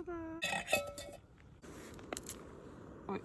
Tada! Oj.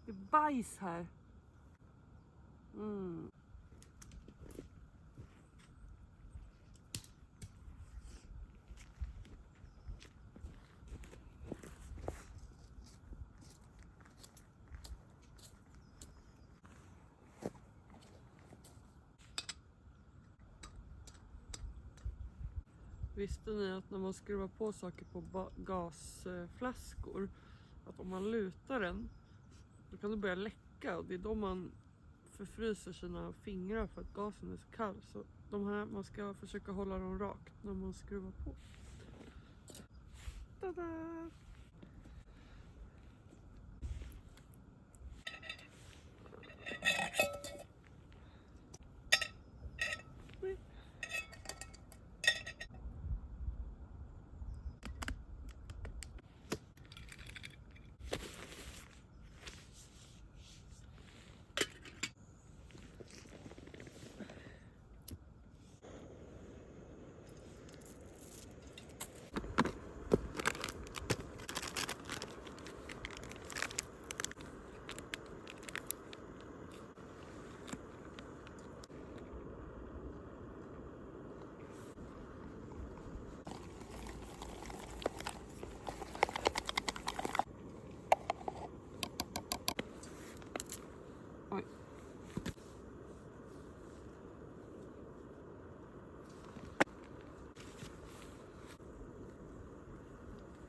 Det är bajs här. Visste ni att när man skruvar på saker på gasflaskor, att om man lutar den, då kan det börja läcka, och det är då man förfryser sina fingrar för att gasen är så kall. Så de här, man ska försöka hålla dem rakt när man skruvar på. Tada! Oj.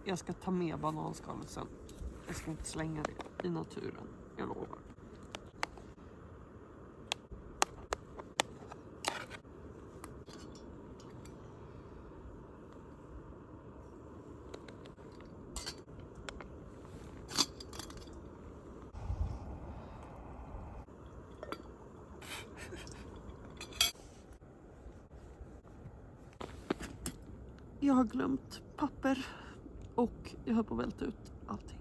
Jag ska ta med bananskalet sen. Jag ska inte slänga det i naturen, jag lovar. Jag har glömt papper och jag höll på att välta ut allting.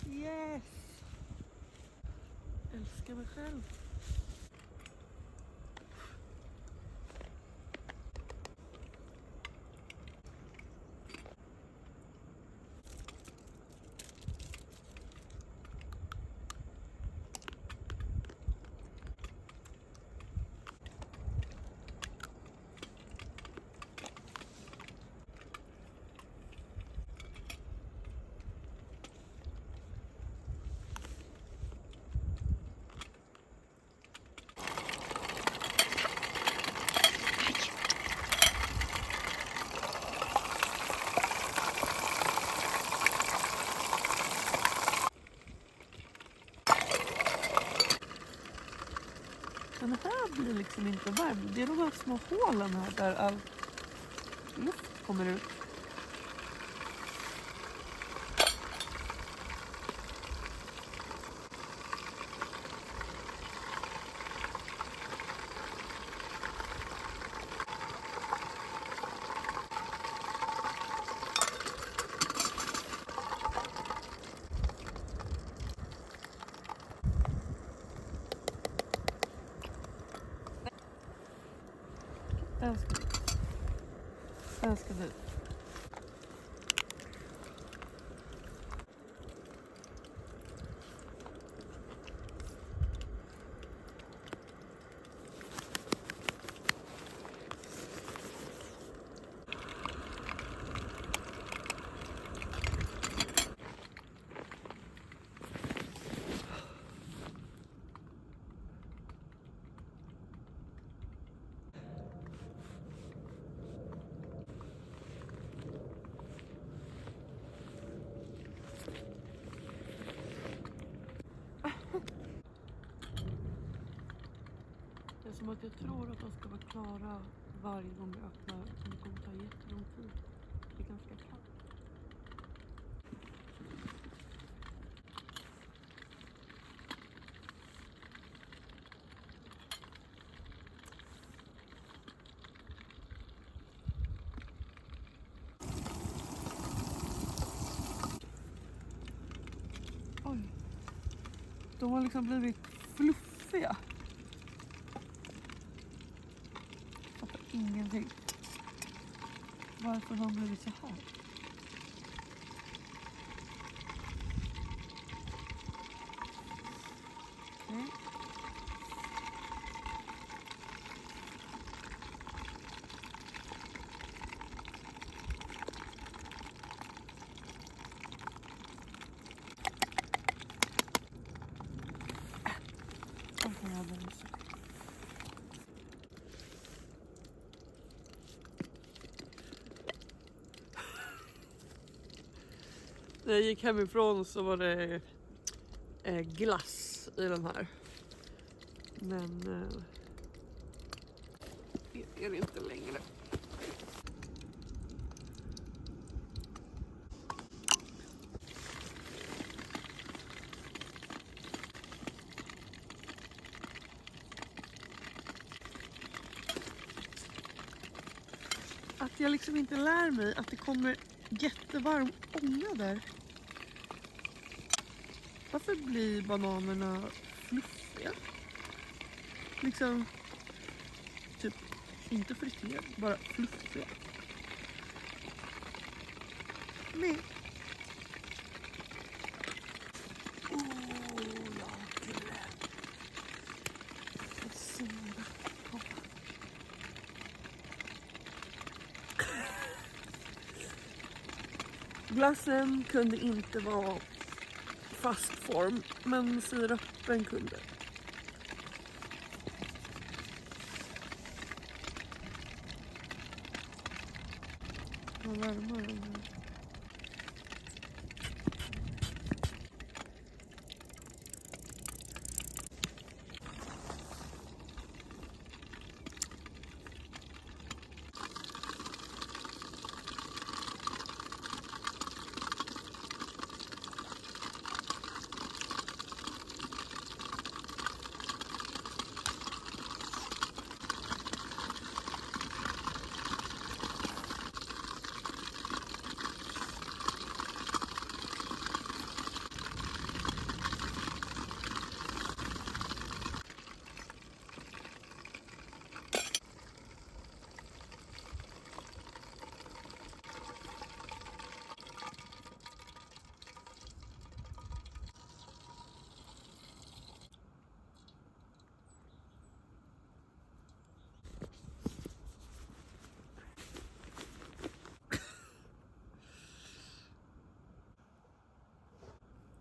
Yes! Älskar mig själv. Den här blir liksom inte varm. Det är de här små hålen här där all luft kommer ut. Den ska dit. Den ska dit. Det är som att jag tror att de ska vara klara varje gång jag öppnar. Men det kommer ta jättelång tid. Det är ganska kallt. Oj. De har liksom blivit fluffiga. Jag fattar ingenting. Varför har de blivit så här? Okej. Varför har de så? När jag gick hemifrån så var det glass i den här. Men det är det inte längre. Att jag liksom inte lär mig att det kommer jättevarm ånga där. Varför blir bananerna fluffiga? Liksom typ inte friterade, bara fluffiga. Nej. Glassen kunde inte vara fast form, men sirapen kunde. Vad varmare den här.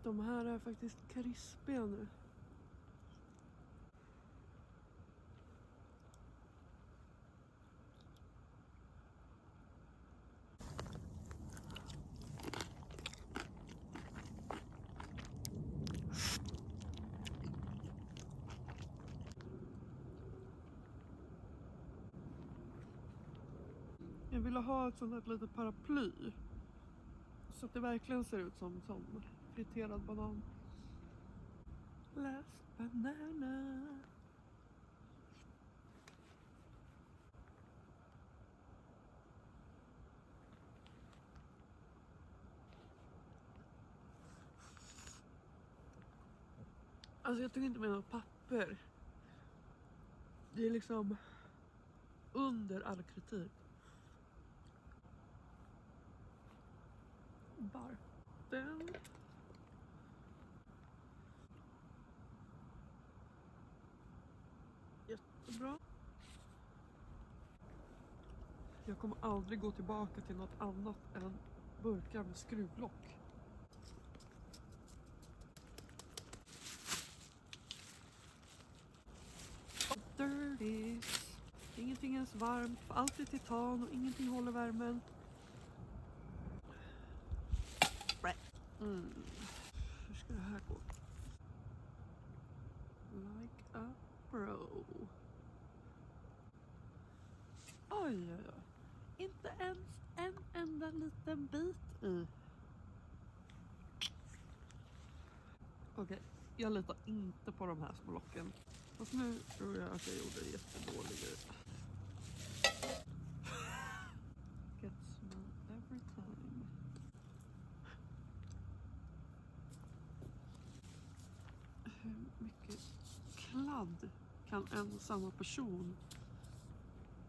De här är faktiskt krispiga nu. Jag ville ha ett sånt här litet paraply. Så att det verkligen ser ut som friterad banan. Last banana. Alltså jag tog inte med något papper. Det är liksom under all kritik. Bara den. Jättebra. Jag kommer aldrig gå tillbaka till något annat än burkar med skruvlock. Dirty. Ingenting är ens varmt, för allt är titan och ingenting håller värmen. Hur ska det här gå? Like a pro. Oj, oj, oj. Inte ens en enda liten bit i. Okej, jag litar inte på de här små locken. Fast nu tror jag att jag gjorde en jättedålig grej. Gets me every time. Hur mycket kladd kan en och samma person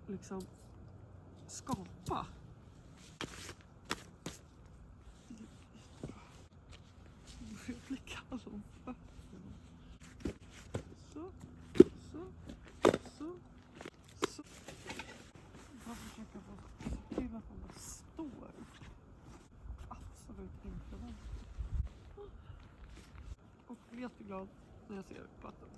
liksom skapa? Jag blir kall om fötterna. Så. Jag försöker få se till att de bara står. Absolut inte. Och jag blir jätteglad när jag ser plattan.